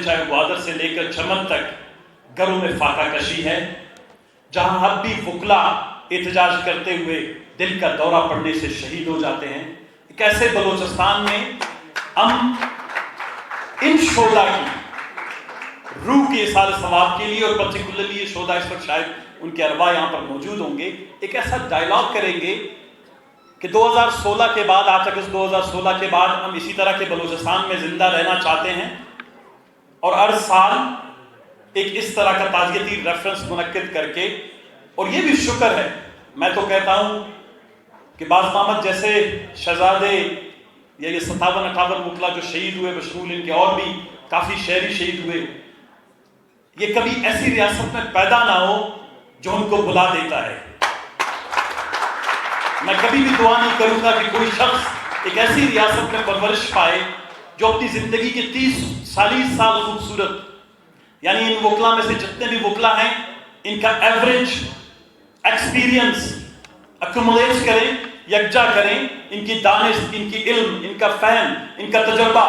چاہے گوادر سے لے کر چمن تک گھروں میں فاقہ کشی ہے، جہاں اب بھی وکلا احتجاج کرتے ہوئے دل کا دورہ پڑنے سے شہید ہو جاتے ہیں۔ ایک ایسے بلوچستان میں ہم ان شہداء کی روح کے اثار ثواب کے لیے، اور پرٹیکولرلی یہ شہداء اس وقت شاید ان کے ارواح یہاں پر موجود ہوں گے، ایک ایسا ڈائلاگ کریں گے کہ 2016 کے بعد، 8 اگست 2016 کے بعد ہم اسی طرح کے بلوچستان میں زندہ رہنا چاہتے ہیں، اور ہر سال ایک اس طرح کا تعزیتی ریفرنس منعقد کر کے، اور یہ بھی شکر ہے، میں تو کہتا ہوں کہ باز محمد جیسے شہزادے یا یہ 57-58 وکلا جو شہید ہوئے، بشمول ان کے اور بھی کافی شہری شہید ہوئے، یہ کبھی ایسی ریاست میں پیدا نہ ہو جو ان کو بلا دیتا ہے۔ میں کبھی بھی دعا نہیں کروں گا کہ کوئی شخص ایک ایسی ریاست میں پرورش پائے جو اپنی زندگی کے 30-40 سال خوبصورت، یعنی ان وکلا میں سے جتنے بھی وکلا ہیں ان کا ایوریج ایکسپیرینس ایکومولیٹ کریں، یکجا کریں، ان کی دانش، ان کی علم، ان کا فہم، ان کا تجربہ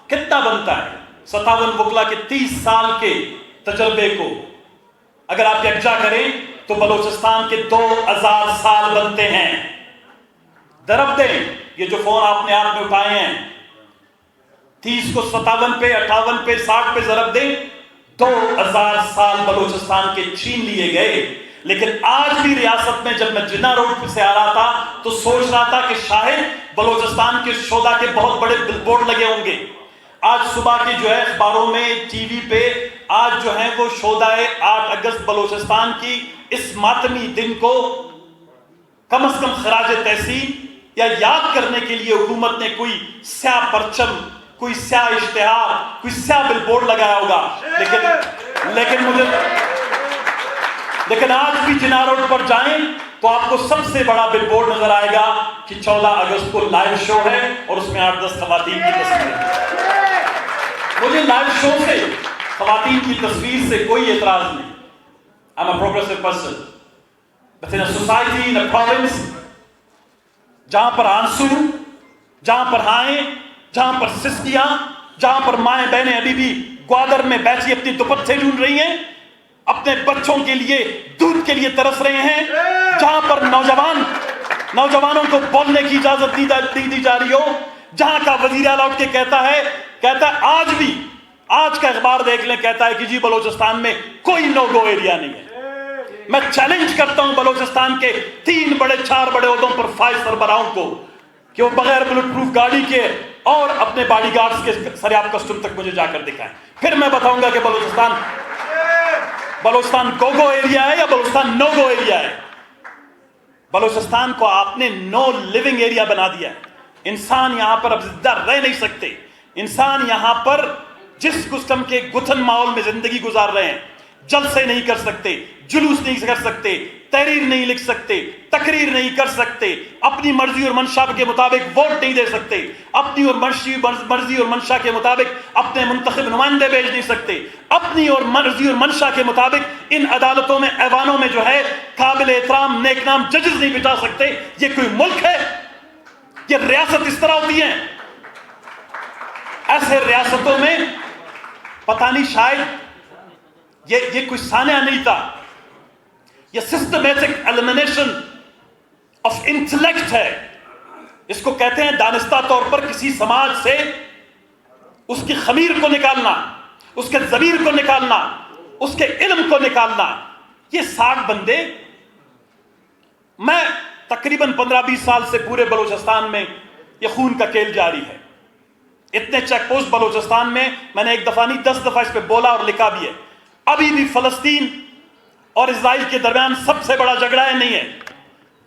کتنا بنتا ہے۔ 57 وکلا کے 30 سال کے تجربے کو اگر آپ یکجا کریں تو بلوچستان کے 2000 سال بنتے ہیں۔ ضرب دیں، یہ جو فون آپ نے آپ میں اٹھائے ہیں، 30 کو 57 پہ، 58 پہ، 60 پہ ضرب دیں، 2000 سال بلوچستان کے چھین لیے گئے۔ لیکن آج بھی ریاست میں جب میں جناح روڈ سے آ رہا تھا تو سوچ رہا تھا کہ شاید بلوچستان کے شہداء کے بہت بڑے بل بورڈ لگے ہوں گے۔ آج صبح کی جو ہے اخباروں میں، ٹی وی پہ، آج جو ہیں وہ شہداء 8 اگست بلوچستان کی اس ماتمی دن کو کم از کم خراج تحسین یا یاد کرنے کے لیے حکومت نے کوئی سیاہ پرچم، کوئی سیاہ اشتہار، کوئی سیاہ بل بورڈ لگایا ہوگا۔ لیکن آج بھی جناح روڈ پر جائیں تو آپ کو سب سے بڑا بل بورڈ نظر آئے گا کہ 14 اگست کو لائیو شو ہے اور اس میں 8-10 خواتین کی تصویر ہے۔ مجھے لائیو شو سے، خواتین کی تصویر سے کوئی اعتراض نہیں۔ I'm a progressive person. But in a society, in a province، جہاں پر آنسو، جہاں پر ہائیں، جہاں پر سسکیاں، جہاں پر مائیں بہنیں ابھی بھی گوادر میں بیٹھی اپنی دوپٹے ڈھونڈ رہی ہیں، اپنے بچوں کے لیے دودھ کے لیے ترس رہے ہیں، جہاں پر نوجوانوں کو بولنے کی اجازت نہیں دی جا رہی ہو، جہاں کا وزیر اعلیٰ اٹھ کے کہتا ہے آج بھی، آج کا اخبار دیکھ لیں، کہتا ہے کہ جی بلوچستان میں کوئی نو گو ایریا نہیں ہے۔ میں چیلنج کرتا ہوں بلوچستان کے 3 بڑے 4 بڑے عہدوں پر فائز سربراہوں کو کہ وہ بغیر بلٹ پروف گاڑی کے اور اپنے باڈی گارڈز کے سریاب کسٹم تک مجھے جا کر دکھائیں، پھر میں بتاؤں گا کہ بلوچستان گو ایریا ہے یا بلوچستان نو گو ایریا ہے۔ بلوچستان کو آپ نے نو لیونگ ایریا بنا دیا ہے۔ انسان یہاں پر اب زندہ رہ نہیں سکتے۔ انسان یہاں پر جس قسم کے گتھن ماحول میں زندگی گزار رہے ہیں، جلسے نہیں کر سکتے، جلوس نہیں کر سکتے، تحریر نہیں لکھ سکتے، تقریر نہیں کر سکتے، اپنی مرضی اور منشا کے مطابق ووٹ نہیں دے سکتے، اپنی اور مرضی اور منشا کے مطابق اپنے منتخب نمائندے بھیج نہیں سکتے، اپنی اور مرضی اور منشا کے مطابق ان عدالتوں میں، ایوانوں میں جو ہے قابل احترام نیک نام ججز نہیں بٹھا سکتے۔ یہ کوئی ملک ہے؟ یہ ریاست اس طرح ہوتی ہے؟ ایسے ریاستوں میں پتہ نہیں، شاید یہ کوئی سانحہ نہیں تھا، یہ سسٹمیٹک ایلیمنیشن آف انٹلیکٹ ہے۔ اس کو کہتے ہیں دانستہ طور پر کسی سماج سے اس کی خمیر کو نکالنا، اس کے ضمیر کو نکالنا، اس کے علم کو نکالنا۔ یہ 60 بندے، میں تقریباً 15-20 سال سے پورے بلوچستان میں یہ خون کا کھیل جاری ہے۔ اتنے چیک پوسٹ بلوچستان میں میں نے ایک دفعہ نہیں 10 دفعہ اس پہ بولا اور لکھا بھی ہے۔ ابھی بھی فلسطین اور اسرائیل کے درمیان سب سے بڑا جھگڑا ہے، نہیں ہے؟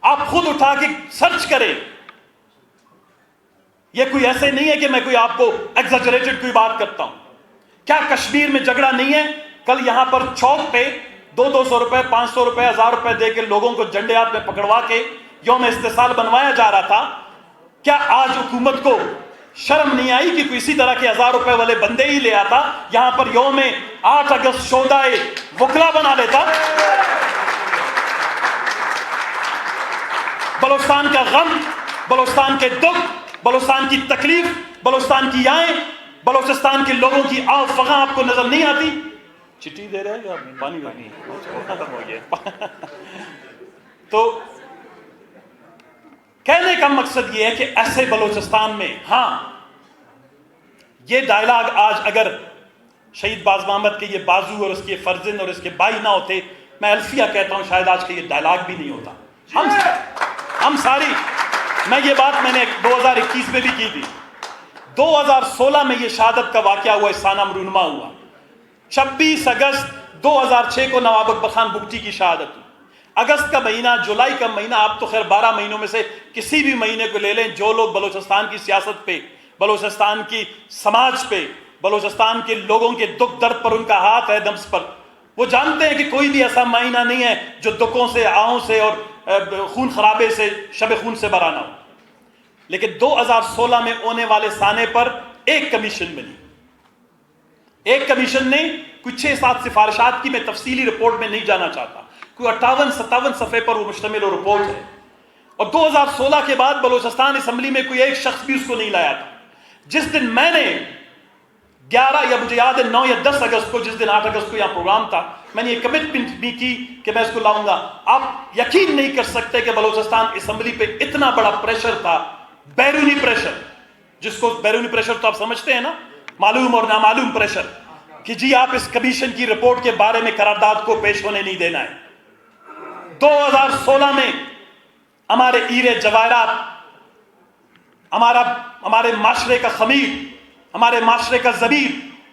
آپ خود اٹھا کے سرچ کریں۔ یہ کوئی ایسے نہیں ہے کہ میں کوئی آپ کو ایگزیجریٹڈ کوئی بات کرتا ہوں۔ کیا کشمیر میں جھگڑا نہیں ہے؟ کل یہاں پر چوک پہ 200 روپے، 500 روپے، 1000 روپے دے کے لوگوں کو جھنڈے ہاتھ میں پکڑوا کے یوم استحصال بنوایا جا رہا تھا۔ کیا آج حکومت کو شرم نہیں آئی کہ کوئی اسی طرح کے 1000 روپے والے بندے ہی لے آتا، یہاں پر یوم 8 اگست شہداء وکلا بنا لیتا؟ بلوچستان کا غم، بلوچستان کے دکھ، بلوچستان کی تکلیف، بلوچستان کی آہیں بلوچستان کے لوگوں کی آو فغاں آپ کو نظر نہیں آتی؟ چٹی دے رہے یا پانی ختم ہو گیا؟ تو کہنے کا مقصد یہ ہے کہ ایسے بلوچستان میں ہاں یہ ڈائلاگ آج اگر شہید باز محمد کے یہ بازو اور اس کے فرزند اور اس کے بھائی نہ ہوتے، میں الفیہ کہتا ہوں شاید آج کے یہ ڈائلاگ بھی نہیں ہوتا۔ ہم ساری، میں یہ بات میں نے 2021 میں بھی کی تھی، 2016 میں یہ شہادت کا واقعہ ہوا، سانم رونما ہوا، 26 اگست 2006 کو نواب اکبر خان بگٹی کی شہادت ہوئی۔ اگست کا مہینہ، جولائی کا مہینہ، آپ تو خیر 12 مہینوں میں سے کسی بھی مہینے کو لے لیں، جو لوگ بلوچستان کی سیاست پہ، بلوچستان کی سماج پہ، بلوچستان کے لوگوں کے دکھ درد پر ان کا ہاتھ ہے، نبض پر، وہ جانتے ہیں کہ کوئی بھی ایسا مہینہ نہیں ہے جو دکھوں سے، آہوں سے اور خون خرابے سے، شب خون سے بھرا نہ ہو۔ لیکن 2016 میں ہونے والے سانے پر ایک کمیشن بنی، ایک کمیشن نے کچھ 6-7 سفارشات کی، میں تفصیلی رپورٹ میں نہیں جانا چاہتا، کوئی 58-57 صفحے پر وہ مشتمل و رپورٹ ہے، اور 2016 کے بعد بلوچستان اسمبلی میں کوئی ایک شخص بھی اس کو نہیں لایا تھا۔ جس دن میں نے 11 یا مجھے یاد ہے 9 یا 10 اگست کو، جس دن 8 اگست کو یہاں پروگرام تھا، میں نے یہ کمٹمنٹ بھی کی کہ میں اس کو لاؤں گا۔ آپ یقین نہیں کر سکتے کہ بلوچستان اسمبلی پہ اتنا بڑا پریشر تھا، بیرونی پریشر، جس کو بیرونی پریشر تو آپ سمجھتے ہیں نا، معلوم اور نامعلوم پریشر، کہ جی آپ اس کمیشن کی رپورٹ کے بارے میں قرارداد کو پیش ہونے نہیں دینا ہے۔ 2016 میں ہمارے ہیرے جواہرات، ہمارے معاشرے کا خمیر، ہمارے معاشرے کا ضمیر،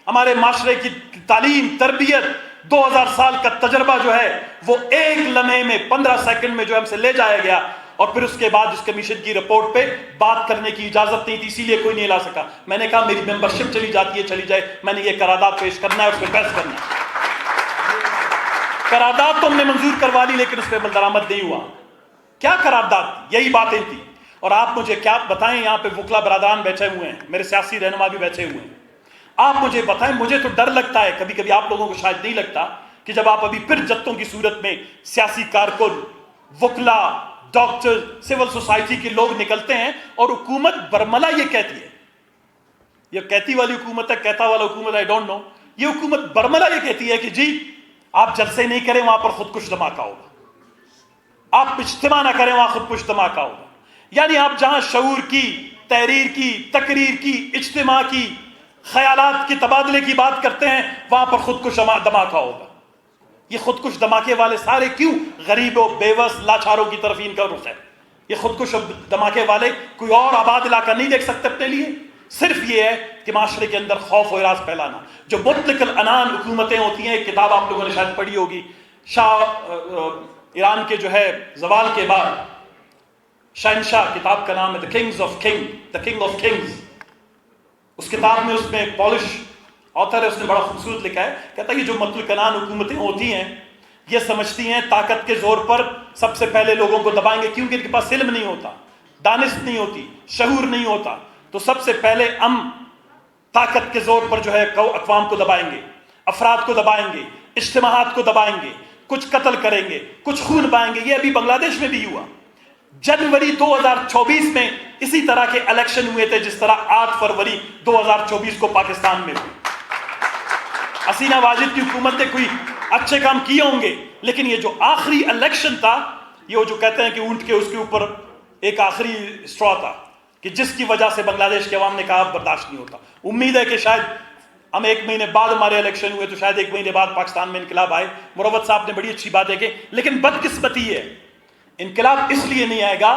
ہمارے معاشرے کی تعلیم، تربیت، 2000 سال کا تجربہ جو ہے وہ ایک لمحے میں 15 سیکنڈ میں جو ہم سے لے جایا گیا، اور پھر اس کے بعد اس کمیشن کی رپورٹ پہ بات کرنے کی اجازت نہیں تھی، اسی لیے کوئی نہیں لا سکا۔ میں نے کہا میری ممبرشپ چلی جاتی ہے، چلی جائے، میں نے یہ قرارداد پیش کرنا ہے، اس پہ بحث کرنا ہے۔ قرارداد تو ہم نے منظور کروا لی، لیکن اس پہ عمل درآمد نہیں ہوا۔ کیا قرارداد؟ یہی باتیں تھیں۔ اور آپ مجھے کیا بتائیں، یہاں پہ وکلا برادران بیٹھے ہوئے ہیں، میرے سیاسی رہنما بھی بیٹھے ہوئے ہیں، آپ مجھے بتائیں، مجھے تو ڈر لگتا ہے، کبھی کبھی آپ لوگوں کو شاید نہیں لگتا، کہ جب آپ ابھی پھر جتوں کی صورت میں سیاسی کارکن، وکلا، ڈاکٹر، سول سوسائٹی کے لوگ نکلتے ہیں اور حکومت برملا یہ کہتی ہے، یہ کہتی والی حکومت ہے، کہتا والا حکومت، آئی ڈونٹ نو، یہ حکومت برملا یہ کہتی ہے کہ جی آپ جلسے نہیں کریں وہاں پر خودکش دھماکہ ہوگا، آپ اجتماع نہ کریں وہاں خودکش دھماکہ ہوگا۔ یعنی آپ جہاں شعور کی، تحریر کی، تقریر کی، اجتماع کی، خیالات کے تبادلے کی بات کرتے ہیں، وہاں پر خودکش دھماکہ ہوگا۔ یہ خودکش دھماکے والے سارے کیوں؟ غریبوں، بیوس، لاچاروں کی طرف ان کا رخ ہے۔ یہ خودکش دھماکے والے کوئی اور آباد علاقہ نہیں دیکھ سکتے اپنے لیے، صرف یہ ہے کہ معاشرے کے اندر خوف و ہراس پھیلانا۔ جو مطلق العنان حکومتیں ہوتی ہیں، ایک کتاب آپ لوگوں نے شاید پڑھی ہوگی، ایران کے جو ہے زوال کے بعد، شہنشاہ کتاب کا نام ہے، The King of Kings۔ اس کتاب میں، اس میں پولش آتھر ہے، اس نے بڑا خوبصورت لکھا ہے، کہتا ہے یہ جو مطلق العنان حکومتیں ہوتی ہیں، یہ سمجھتی ہیں طاقت کے زور پر سب سے پہلے لوگوں کو دبائیں گے، کیونکہ ان کے پاس علم نہیں ہوتا، دانست نہیں ہوتی، شعور نہیں ہوتا، تو سب سے پہلے ہم طاقت کے زور پر جو ہے اقوام کو دبائیں گے، افراد کو دبائیں گے، اجتماعات کو دبائیں گے، کچھ قتل کریں گے، کچھ خون بہائیں گے۔ یہ ابھی بنگلہ دیش میں بھی ہوا، جنوری 2024 میں اسی طرح کے الیکشن ہوئے تھے جس طرح 8 فروری 2024 کو پاکستان میں ہوئے۔ حسینہ واجد کی حکومت نے کوئی اچھے کام کیے ہوں گے، لیکن یہ جو آخری الیکشن تھا، یہ جو کہتے ہیں کہ اونٹ کے اس کے اوپر ایک آخری اسٹرا تھا، کہ جس کی وجہ سے بنگلہ دیش کے عوام نے کہا اب برداشت نہیں ہوتا۔ امید ہے کہ شاید ہم 1 مہینے بعد ہمارے الیکشن ہوئے تو شاید 1 مہینے بعد پاکستان میں انقلاب آئے۔ مروت صاحب نے بڑی اچھی باتیں کی، لیکن بدقسمتی ہے، انقلاب اس لیے نہیں آئے گا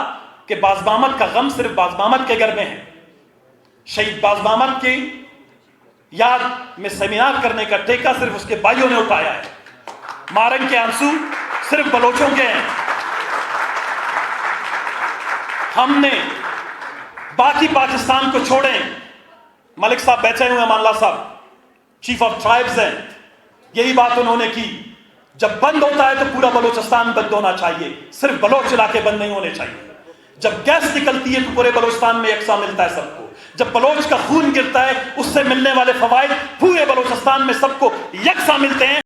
کہ باز محمد کا غم صرف باز محمد کے گھر میں ہے۔ شہید باز محمد کی یاد میں سیمینار کرنے کا ٹیکہ صرف اس کے بھائیوں نے اٹھایا ہے، مارنگ کے آنسو صرف بلوچوں کے ہیں۔ ہم نے باقی پاکستان کو چھوڑیں، ملک صاحب بیٹھے ہوئے ہیں، امان اللہ صاحب چیف آف ٹرائبز ہیں، یہی بات انہوں نے کی، جب بند ہوتا ہے تو پورا بلوچستان بند ہونا چاہیے، صرف بلوچ علاقے بند نہیں ہونے چاہیے۔ جب گیس نکلتی ہے تو پورے بلوچستان میں یکساں ملتا ہے سب کو، جب بلوچ کا خون گرتا ہے اس سے ملنے والے فوائد پورے بلوچستان میں سب کو یکساں ملتے ہیں۔